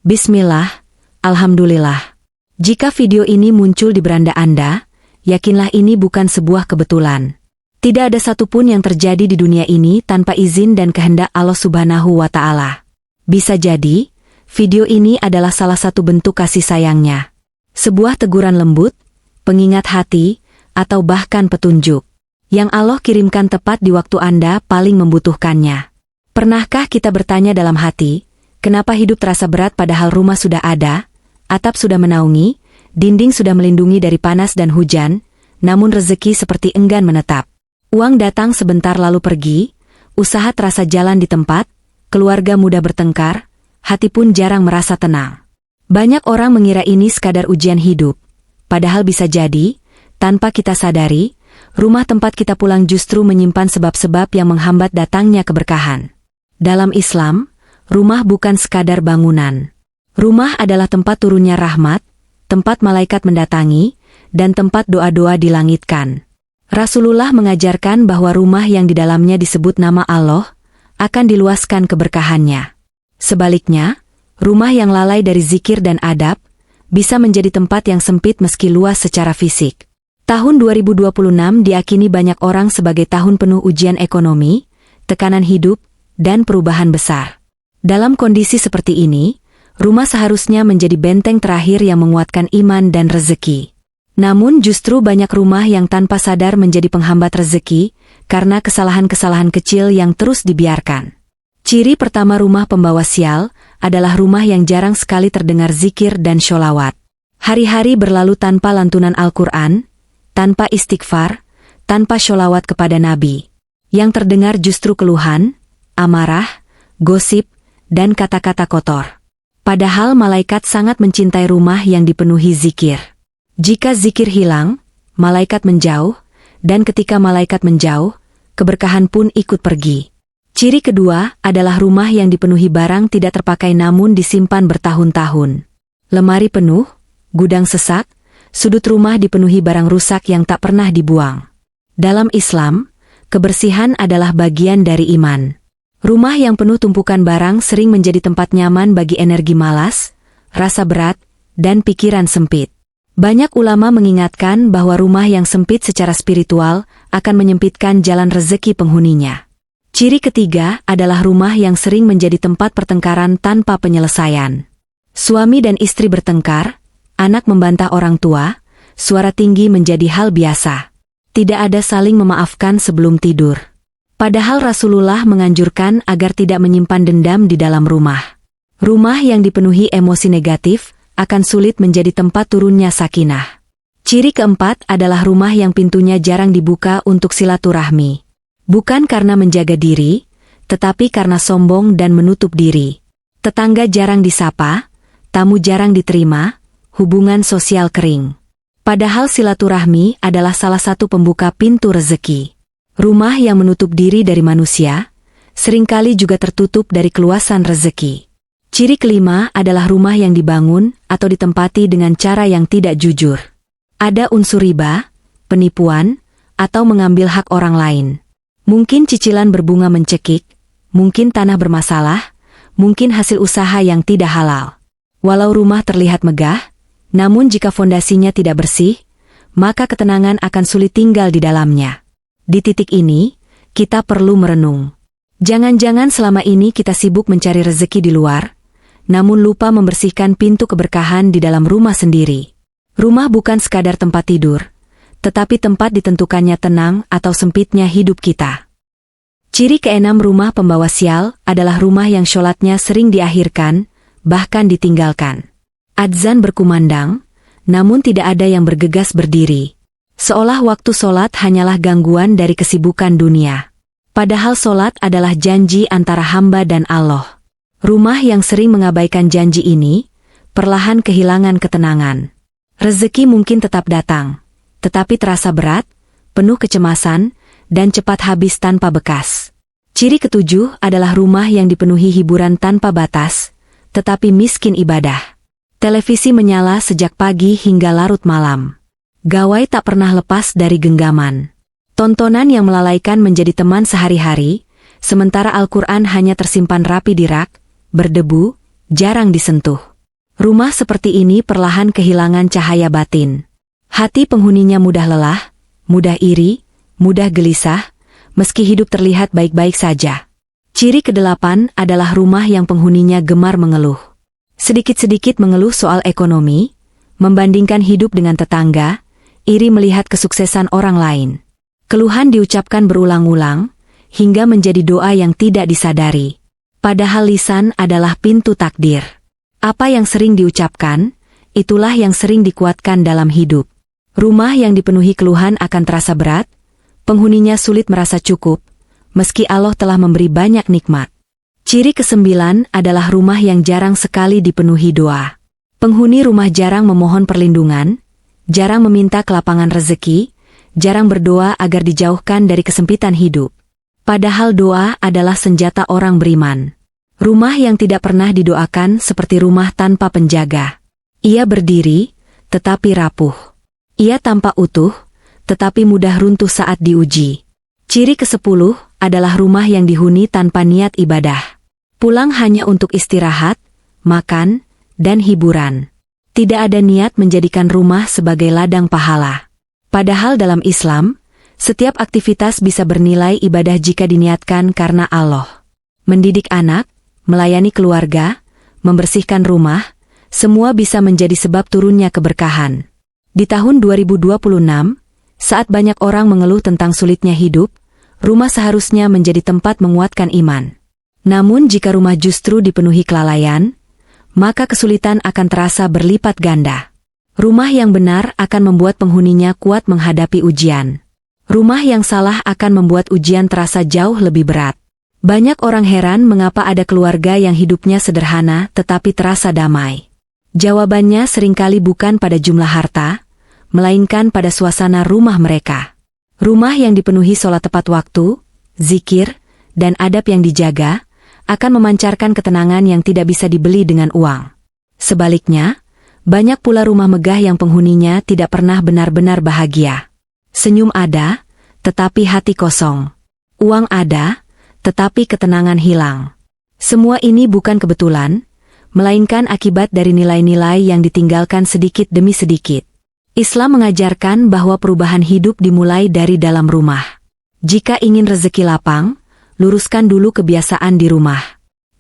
Bismillah, Alhamdulillah. Jika video ini muncul di beranda Anda, yakinlah ini bukan sebuah kebetulan. Tidak ada satupun yang terjadi di dunia ini tanpa izin dan kehendak Allah Subhanahu wa Ta'ala. Bisa jadi, video ini adalah salah satu bentuk kasih sayangnya. Sebuah teguran lembut, pengingat hati, atau bahkan petunjuk yang Allah kirimkan tepat di waktu Anda paling membutuhkannya. Pernahkah kita bertanya dalam hati, kenapa hidup terasa berat padahal rumah sudah ada, atap sudah menaungi, dinding sudah melindungi dari panas dan hujan, namun rezeki seperti enggan menetap. Uang datang sebentar lalu pergi, usaha terasa jalan di tempat, keluarga mudah bertengkar, hati pun jarang merasa tenang. Banyak orang mengira ini sekadar ujian hidup, padahal bisa jadi, tanpa kita sadari, rumah tempat kita pulang justru menyimpan sebab-sebab yang menghambat datangnya keberkahan. Dalam Islam, rumah bukan sekadar bangunan. Rumah adalah tempat turunnya rahmat, tempat malaikat mendatangi, dan tempat doa-doa dilangitkan. Rasulullah mengajarkan bahwa rumah yang di dalamnya disebut nama Allah, akan diluaskan keberkahannya. Sebaliknya, rumah yang lalai dari zikir dan adab, bisa menjadi tempat yang sempit meski luas secara fisik. Tahun 2026 diakini banyak orang sebagai tahun penuh ujian ekonomi, tekanan hidup, dan perubahan besar. Dalam kondisi seperti ini, rumah seharusnya menjadi benteng terakhir yang menguatkan iman dan rezeki. Namun justru banyak rumah yang tanpa sadar menjadi penghambat rezeki, karena kesalahan-kesalahan kecil yang terus dibiarkan. Ciri pertama rumah pembawa sial, adalah rumah yang jarang sekali terdengar zikir dan sholawat. Hari-hari berlalu tanpa lantunan Al-Quran, tanpa istighfar, tanpa sholawat kepada Nabi. Yang terdengar justru keluhan, amarah, gosip, dan kata-kata kotor. Padahal malaikat sangat mencintai rumah yang dipenuhi zikir. Jika zikir hilang, malaikat menjauh, dan ketika malaikat menjauh, keberkahan pun ikut pergi. Ciri kedua adalah rumah yang dipenuhi barang tidak terpakai namun disimpan bertahun-tahun. Lemari penuh, gudang sesak, sudut rumah dipenuhi barang rusak yang tak pernah dibuang. Dalam Islam, kebersihan adalah bagian dari iman. Rumah yang penuh tumpukan barang sering menjadi tempat nyaman bagi energi malas, rasa berat, dan pikiran sempit. Banyak ulama mengingatkan bahwa rumah yang sempit secara spiritual akan menyempitkan jalan rezeki penghuninya. Ciri ketiga adalah rumah yang sering menjadi tempat pertengkaran tanpa penyelesaian. Suami dan istri bertengkar, anak membantah orang tua, suara tinggi menjadi hal biasa. Tidak ada saling memaafkan sebelum tidur. Padahal Rasulullah menganjurkan agar tidak menyimpan dendam di dalam rumah. Rumah yang dipenuhi emosi negatif akan sulit menjadi tempat turunnya sakinah. Ciri keempat adalah rumah yang pintunya jarang dibuka untuk silaturahmi. Bukan karena menjaga diri, tetapi karena sombong dan menutup diri. Tetangga jarang disapa, tamu jarang diterima, hubungan sosial kering. Padahal silaturahmi adalah salah satu pembuka pintu rezeki. Rumah yang menutup diri dari manusia, seringkali juga tertutup dari keluasan rezeki. Ciri kelima adalah rumah yang dibangun atau ditempati dengan cara yang tidak jujur. Ada unsur riba, penipuan, atau mengambil hak orang lain. Mungkin cicilan berbunga mencekik, mungkin tanah bermasalah, mungkin hasil usaha yang tidak halal. Walau rumah terlihat megah, namun jika fondasinya tidak bersih, maka ketenangan akan sulit tinggal di dalamnya. Di titik ini, kita perlu merenung. Jangan-jangan selama ini kita sibuk mencari rezeki di luar, namun lupa membersihkan pintu keberkahan di dalam rumah sendiri. Rumah bukan sekadar tempat tidur, tetapi tempat ditentukannya tenang atau sempitnya hidup kita. Ciri keenam rumah pembawa sial adalah rumah yang sholatnya sering diakhirkan, bahkan ditinggalkan. Adzan berkumandang, namun tidak ada yang bergegas berdiri. Seolah waktu sholat hanyalah gangguan dari kesibukan dunia. Padahal sholat adalah janji antara hamba dan Allah. Rumah yang sering mengabaikan janji ini, perlahan kehilangan ketenangan. Rezeki mungkin tetap datang, tetapi terasa berat, penuh kecemasan, dan cepat habis tanpa bekas. Ciri ketujuh adalah rumah yang dipenuhi hiburan tanpa batas, tetapi miskin ibadah. Televisi menyala sejak pagi hingga larut malam. Gawai tak pernah lepas dari genggaman. Tontonan yang melalaikan menjadi teman sehari-hari, sementara Al-Quran hanya tersimpan rapi di rak, berdebu, jarang disentuh. Rumah seperti ini perlahan kehilangan cahaya batin. Hati penghuninya mudah lelah, mudah iri, mudah gelisah, meski hidup terlihat baik-baik saja. Ciri kedelapan adalah rumah yang penghuninya gemar mengeluh. Sedikit-sedikit mengeluh soal ekonomi, membandingkan hidup dengan tetangga, iri melihat kesuksesan orang lain. Keluhan diucapkan berulang-ulang, hingga menjadi doa yang tidak disadari. Padahal lisan adalah pintu takdir. Apa yang sering diucapkan, itulah yang sering dikuatkan dalam hidup. Rumah yang dipenuhi keluhan akan terasa berat, penghuninya sulit merasa cukup, meski Allah telah memberi banyak nikmat. Ciri kesembilan adalah rumah yang jarang sekali dipenuhi doa. Penghuni rumah jarang memohon perlindungan, jarang meminta kelapangan rezeki, jarang berdoa agar dijauhkan dari kesempitan hidup. Padahal doa adalah senjata orang beriman. Rumah yang tidak pernah didoakan seperti rumah tanpa penjaga. Ia berdiri, tetapi rapuh. Ia tampak utuh, tetapi mudah runtuh saat diuji. Ciri ke-10 adalah rumah yang dihuni tanpa niat ibadah. Pulang hanya untuk istirahat, makan, dan hiburan. Tidak ada niat menjadikan rumah sebagai ladang pahala. Padahal dalam Islam, setiap aktivitas bisa bernilai ibadah jika diniatkan karena Allah. Mendidik anak, melayani keluarga, membersihkan rumah, semua bisa menjadi sebab turunnya keberkahan. Di tahun 2026, saat banyak orang mengeluh tentang sulitnya hidup, rumah seharusnya menjadi tempat menguatkan iman. Namun jika rumah justru dipenuhi kelalaian, maka kesulitan akan terasa berlipat ganda. Rumah yang benar akan membuat penghuninya kuat menghadapi ujian. Rumah yang salah akan membuat ujian terasa jauh lebih berat. Banyak orang heran mengapa ada keluarga yang hidupnya sederhana tetapi terasa damai. Jawabannya seringkali bukan pada jumlah harta, melainkan pada suasana rumah mereka. Rumah yang dipenuhi sholat tepat waktu, zikir, dan adab yang dijaga, akan memancarkan ketenangan yang tidak bisa dibeli dengan uang. Sebaliknya, banyak pula rumah megah yang penghuninya tidak pernah benar-benar bahagia. Senyum ada, tetapi hati kosong. Uang ada, tetapi ketenangan hilang. Semua ini bukan kebetulan, melainkan akibat dari nilai-nilai yang ditinggalkan sedikit demi sedikit. Islam mengajarkan bahwa perubahan hidup dimulai dari dalam rumah. Jika ingin rezeki lapang, luruskan dulu kebiasaan di rumah.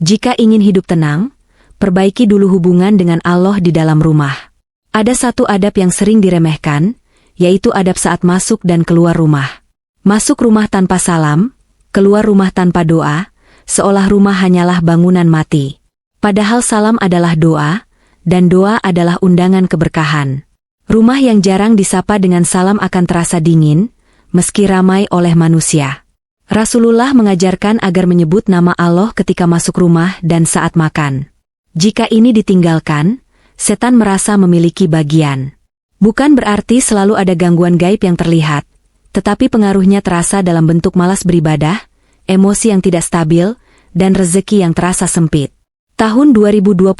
Jika ingin hidup tenang, perbaiki dulu hubungan dengan Allah di dalam rumah. Ada satu adab yang sering diremehkan, yaitu adab saat masuk dan keluar rumah. Masuk rumah tanpa salam, keluar rumah tanpa doa, seolah rumah hanyalah bangunan mati. Padahal salam adalah doa, dan doa adalah undangan keberkahan. Rumah yang jarang disapa dengan salam akan terasa dingin, meski ramai oleh manusia. Rasulullah mengajarkan agar menyebut nama Allah ketika masuk rumah dan saat makan. Jika ini ditinggalkan, setan merasa memiliki bagian. Bukan berarti selalu ada gangguan gaib yang terlihat, tetapi pengaruhnya terasa dalam bentuk malas beribadah, emosi yang tidak stabil, dan rezeki yang terasa sempit. Tahun 2026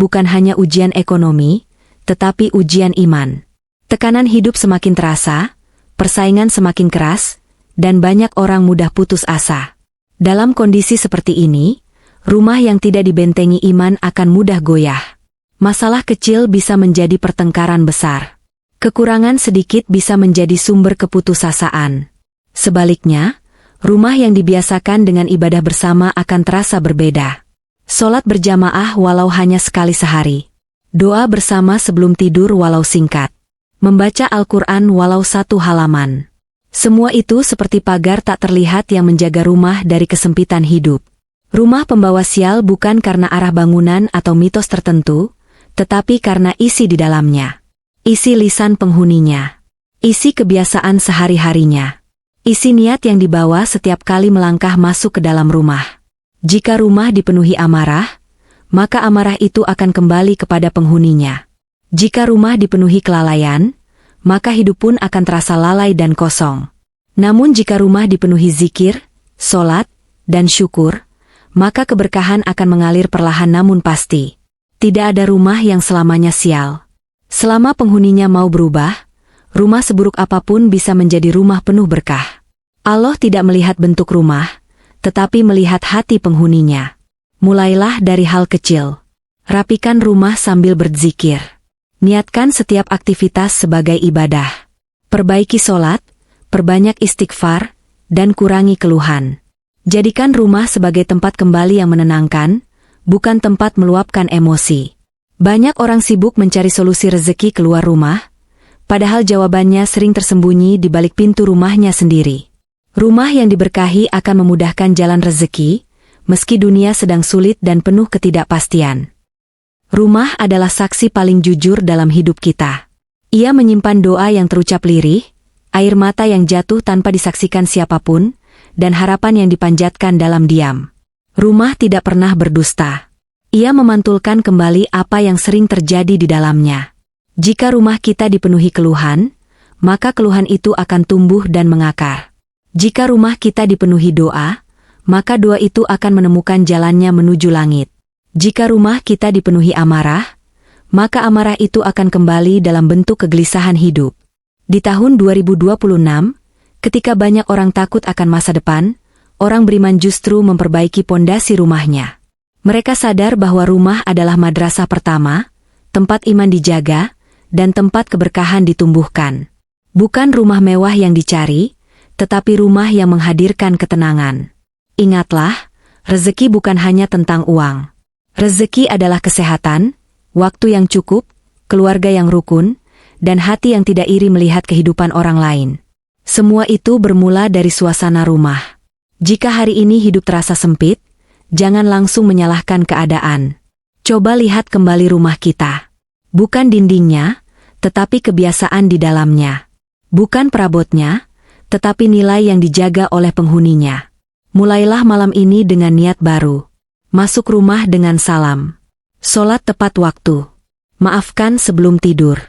bukan hanya ujian ekonomi, tetapi ujian iman. Tekanan hidup semakin terasa, persaingan semakin keras, dan banyak orang mudah putus asa. Dalam kondisi seperti ini, rumah yang tidak dibentengi iman akan mudah goyah. Masalah kecil bisa menjadi pertengkaran besar. Kekurangan sedikit bisa menjadi sumber keputusasaan. Sebaliknya, rumah yang dibiasakan dengan ibadah bersama akan terasa berbeda. Sholat berjamaah walau hanya sekali sehari. Doa bersama sebelum tidur walau singkat. Membaca Al-Quran walau 1 halaman. Semua itu seperti pagar tak terlihat yang menjaga rumah dari kesempitan hidup. Rumah pembawa sial bukan karena arah bangunan atau mitos tertentu, tetapi karena isi di dalamnya. Isi lisan penghuninya. Isi kebiasaan sehari-harinya. Isi niat yang dibawa setiap kali melangkah masuk ke dalam rumah. Jika rumah dipenuhi amarah, maka amarah itu akan kembali kepada penghuninya. Jika rumah dipenuhi kelalaian, maka hidup pun akan terasa lalai dan kosong. Namun jika rumah dipenuhi zikir, sholat, dan syukur, maka keberkahan akan mengalir perlahan namun pasti. Tidak ada rumah yang selamanya sial. Selama penghuninya mau berubah, rumah seburuk apapun bisa menjadi rumah penuh berkah. Allah tidak melihat bentuk rumah, tetapi melihat hati penghuninya. Mulailah dari hal kecil. Rapikan rumah sambil berzikir. Niatkan setiap aktivitas sebagai ibadah. Perbaiki sholat, perbanyak istighfar, dan kurangi keluhan. Jadikan rumah sebagai tempat kembali yang menenangkan, bukan tempat meluapkan emosi. Banyak orang sibuk mencari solusi rezeki keluar rumah, padahal jawabannya sering tersembunyi di balik pintu rumahnya sendiri. Rumah yang diberkahi akan memudahkan jalan rezeki, meski dunia sedang sulit dan penuh ketidakpastian. Rumah adalah saksi paling jujur dalam hidup kita. Ia menyimpan doa yang terucap lirih, air mata yang jatuh tanpa disaksikan siapapun, dan harapan yang dipanjatkan dalam diam. Rumah tidak pernah berdusta. Ia memantulkan kembali apa yang sering terjadi di dalamnya. Jika rumah kita dipenuhi keluhan, maka keluhan itu akan tumbuh dan mengakar. Jika rumah kita dipenuhi doa, maka doa itu akan menemukan jalannya menuju langit. Jika rumah kita dipenuhi amarah, maka amarah itu akan kembali dalam bentuk kegelisahan hidup. Di tahun 2026, ketika banyak orang takut akan masa depan, orang beriman justru memperbaiki pondasi rumahnya. Mereka sadar bahwa rumah adalah madrasah pertama, tempat iman dijaga, dan tempat keberkahan ditumbuhkan. Bukan rumah mewah yang dicari, tetapi rumah yang menghadirkan ketenangan. Ingatlah, rezeki bukan hanya tentang uang. Rezeki adalah kesehatan, waktu yang cukup, keluarga yang rukun, dan hati yang tidak iri melihat kehidupan orang lain. Semua itu bermula dari suasana rumah. Jika hari ini hidup terasa sempit, jangan langsung menyalahkan keadaan. Coba lihat kembali rumah kita. Bukan dindingnya, tetapi kebiasaan di dalamnya. Bukan perabotnya, tetapi nilai yang dijaga oleh penghuninya. Mulailah malam ini dengan niat baru. Masuk rumah dengan salam. Sholat tepat waktu. Maafkan sebelum tidur.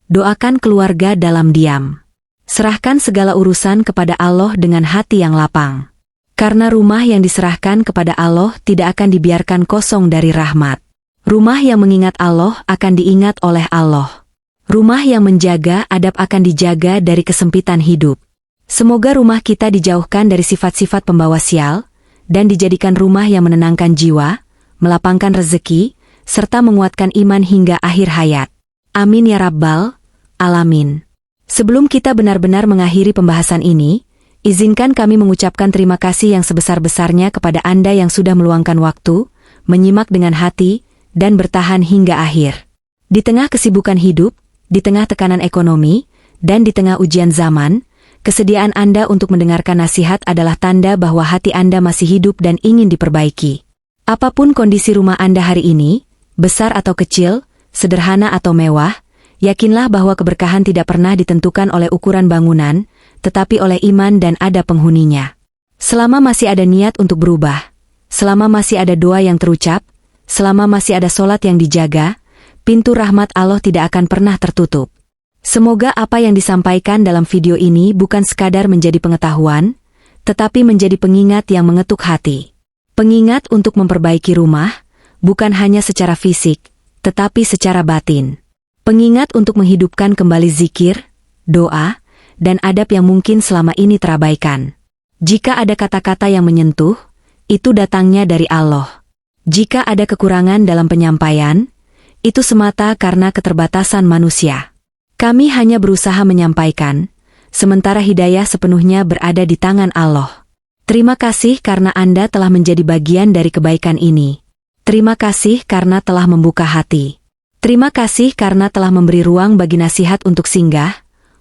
Doakan keluarga dalam diam. Serahkan segala urusan kepada Allah dengan hati yang lapang. Karena rumah yang diserahkan kepada Allah tidak akan dibiarkan kosong dari rahmat. Rumah yang mengingat Allah akan diingat oleh Allah. Rumah yang menjaga adab akan dijaga dari kesempitan hidup. Semoga rumah kita dijauhkan dari sifat-sifat pembawa sial, dan dijadikan rumah yang menenangkan jiwa, melapangkan rezeki, serta menguatkan iman hingga akhir hayat. Amin ya Rabbal Alamin. Sebelum kita benar-benar mengakhiri pembahasan ini, izinkan kami mengucapkan terima kasih yang sebesar-besarnya kepada Anda yang sudah meluangkan waktu, menyimak dengan hati, dan bertahan hingga akhir. Di tengah kesibukan hidup, di tengah tekanan ekonomi, dan di tengah ujian zaman, kesediaan Anda untuk mendengarkan nasihat adalah tanda bahwa hati Anda masih hidup dan ingin diperbaiki. Apapun kondisi rumah Anda hari ini, besar atau kecil, sederhana atau mewah, yakinlah bahwa keberkahan tidak pernah ditentukan oleh ukuran bangunan, tetapi oleh iman dan adab penghuninya. Selama masih ada niat untuk berubah, selama masih ada doa yang terucap, selama masih ada sholat yang dijaga, pintu rahmat Allah tidak akan pernah tertutup. Semoga apa yang disampaikan dalam video ini bukan sekadar menjadi pengetahuan, tetapi menjadi pengingat yang mengetuk hati. Pengingat untuk memperbaiki rumah, bukan hanya secara fisik, tetapi secara batin. Pengingat untuk menghidupkan kembali zikir, doa, dan adab yang mungkin selama ini terabaikan. Jika ada kata-kata yang menyentuh, itu datangnya dari Allah. Jika ada kekurangan dalam penyampaian, itu semata karena keterbatasan manusia. Kami hanya berusaha menyampaikan, sementara hidayah sepenuhnya berada di tangan Allah. Terima kasih karena Anda telah menjadi bagian dari kebaikan ini. Terima kasih karena telah membuka hati. Terima kasih karena telah memberi ruang bagi nasihat untuk singgah,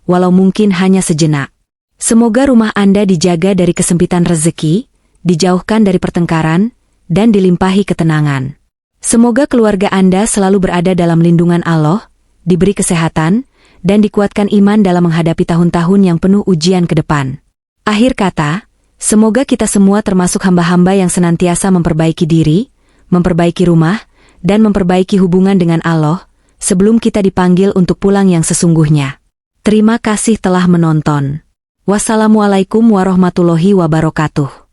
walau mungkin hanya sejenak. Semoga rumah Anda dijaga dari kesempitan rezeki, dijauhkan dari pertengkaran, dan dilimpahi ketenangan. Semoga keluarga Anda selalu berada dalam lindungan Allah, diberi kesehatan, dan dikuatkan iman dalam menghadapi tahun-tahun yang penuh ujian ke depan. Akhir kata, semoga kita semua termasuk hamba-hamba yang senantiasa memperbaiki diri, memperbaiki rumah, dan memperbaiki hubungan dengan Allah, sebelum kita dipanggil untuk pulang yang sesungguhnya. Terima kasih telah menonton. Wassalamualaikum warahmatullahi wabarakatuh.